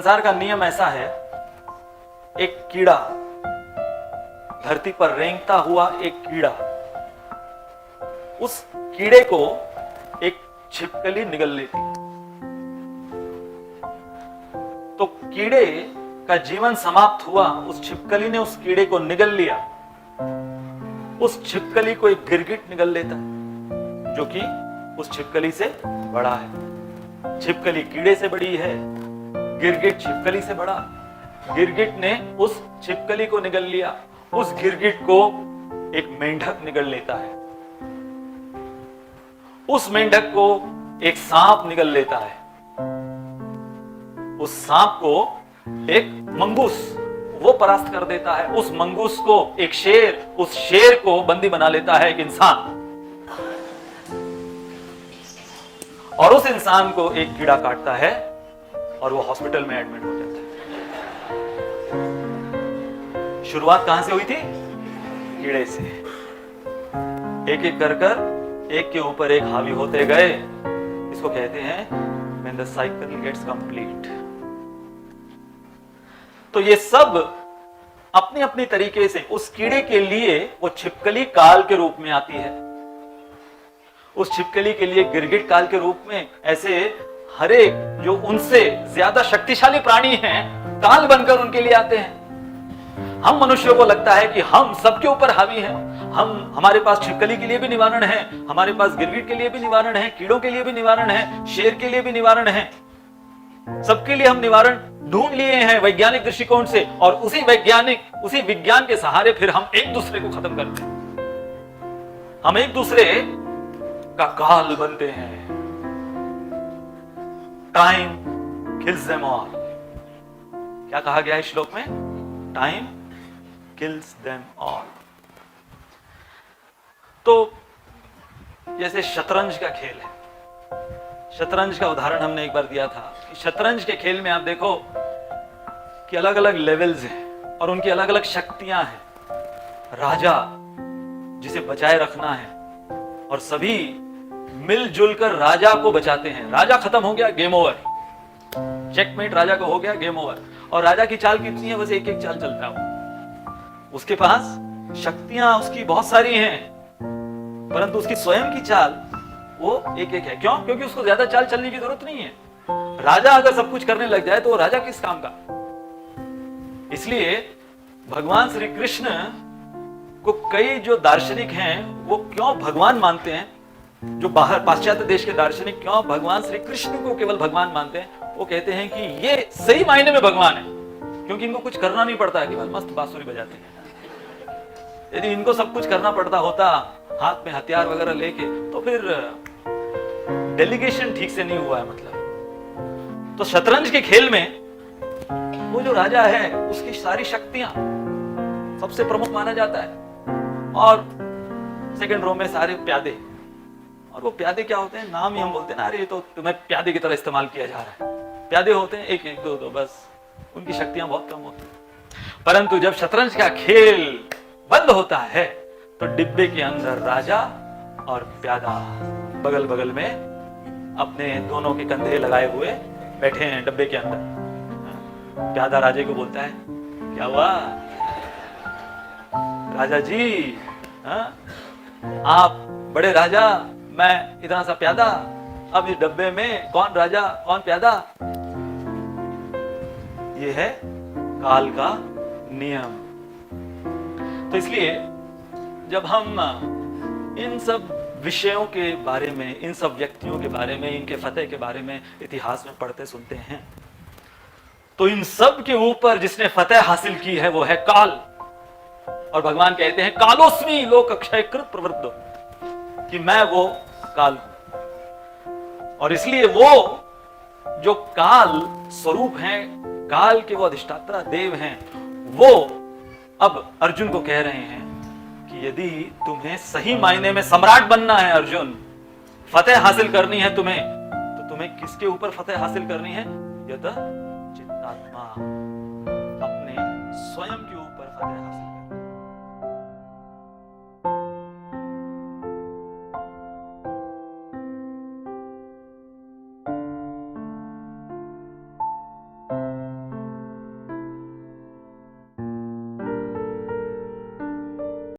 संसार का नियम ऐसा है, एक कीड़ा, धरती पर रेंगता हुआ एक कीड़ा, उस कीड़े को एक छिपकली निगल लेती। तो कीड़े का जीवन समाप्त हुआ, उस छिपकली ने उस कीड़े को निगल लिया। उस छिपकली को एक गिरगिट निगल लेता है, जो कि उस छिपकली से बड़ा है। छिपकली कीड़े से बड़ी है, गिरगिट छिपकली से बड़ा। गिरगिट ने उस छिपकली को निगल लिया, उस गिरगिट को एक मेंढक निगल लेता है, उस मेंढक को एक सांप निगल लेता है, उस सांप को एक मंगूस वो परास्त कर देता है, उस मंगूस को एक शेर, उस शेर को बंदी बना लेता है एक इंसान, और उस इंसान को एक कीड़ा काटता है और वो हॉस्पिटल में एडमिट हो जाता है। शुरुआत कहां से हुई थी? कीड़े से। एक एक कर एक के ऊपर एक हावी होते गए। इसको कहते हैं when the cycle gets complete। तो ये सब अपनी अपनी तरीके से, उस कीड़े के लिए वो छिपकली काल के रूप में आती है, उस छिपकली के लिए गिरगिट काल के रूप में। ऐसे हर एक जो उनसे ज्यादा शक्तिशाली प्राणी हैं, काल बनकर उनके लिए आते हैं। हम मनुष्यों को लगता है कि हम सबके ऊपर हावी हैं, हमारे पास छिपकली के लिए भी निवारण है, हमारे पास गिरगिट के लिए भी निवारण है, कीड़ों के लिए भी निवारण है, शेर के लिए भी निवारण है। सबके लिए हम निवारण ढूंढ लिए हैं वैज्ञानिक दृष्टिकोण से, और उसी विज्ञान के सहारे फिर हम एक दूसरे को खत्म करते हैं। हम एक दूसरे का काल बनते हैं। Time kills them all. क्या कहा गया है श्लोक में? Time kills them all. तो जैसे शतरंज का खेल है, शतरंज का उदाहरण हमने एक बार दिया था कि शतरंज के खेल में आप देखो कि अलग अलग लेवल्स हैं और उनकी अलग अलग शक्तियां हैं। राजा जिसे बचाए रखना है, और सभी मिलजुल कर राजा को बचाते हैं। राजा खत्म हो गया, गेम ओवर, चेकमेट, राजा को हो गया, गेम ओवर। और राजा की चाल कितनी है? बस एक एक चाल चलता है। उसके पास शक्तियां उसकी बहुत सारी हैं, परंतु उसकी स्वयं की चाल वो एक एक है। क्यों? क्योंकि उसको ज्यादा चाल चलने की जरूरत नहीं है। राजा अगर सब कुछ करने लग जाए तो वो राजा किस काम का? इसलिए भगवान श्री कृष्ण को कई जो दार्शनिक हैं वो क्यों भगवान मानते हैं, जो बाहर पाश्चात्य देश के दार्शनिक क्यों भगवान श्री कृष्ण को केवल भगवान मानते हैं? वो कहते हैं कि ये सही मायने में भगवान है, क्योंकि इनको कुछ करना नहीं पड़ता है, केवल मस्त बांसुरी बजाते हैं। यदि इनको सब कुछ करना पड़ता होता, हाथ में हथियार वगैरह लेके, तो फिर डेलीगेशन ठीक से नहीं हुआ है मतलब। तो शतरंज के खेल में वो जो राजा है उसकी सारी शक्तियां सबसे प्रमुख माना जाता है, और सेकंड रो में सारे प्यादे। और वो प्यादे क्या होते हैं? नाम ही हम बोलते हैं ना, अरे ये तो तुम्हें प्यादे की तरह इस्तेमाल किया जा रहा है। प्यादे होते हैं एक एक दो दो, बस उनकी शक्तियां बहुत कम होती हैं। परंतु जब शतरंज का खेल बंद होता है तो डिब्बे के अंदर राजा और प्यादा बगल बगल में अपने दोनों के कंधे लगाए हुए बैठे हैं डब्बे के अंदर। प्यादा राजे को बोलता है, क्या हुआ राजा जी? आप बड़े राजा, मैं इतना सा प्यादा, अब इस डब्बे में कौन राजा कौन प्यादा? ये है काल का नियम। तो इसलिए जब हम इन सब विषयों के बारे में, इन सब व्यक्तियों के बारे में, इनके फतेह के बारे में इतिहास में पढ़ते सुनते हैं, तो इन सब के ऊपर जिसने फतेह हासिल की है वो है काल। और भगवान कहते हैं कालोस्मि लोक अक्षय कृत प्रवृद्धो, कि मैं वो काल हूं। और इसलिए वो जो काल स्वरूप हैं, काल के वो अधिष्ठाता देव हैं, वो अब अर्जुन को कह रहे हैं कि यदि तुम्हें सही मायने में सम्राट बनना है अर्जुन, फतेह हासिल करनी है तुम्हें, तो तुम्हें किसके ऊपर फतेह हासिल करनी है? यत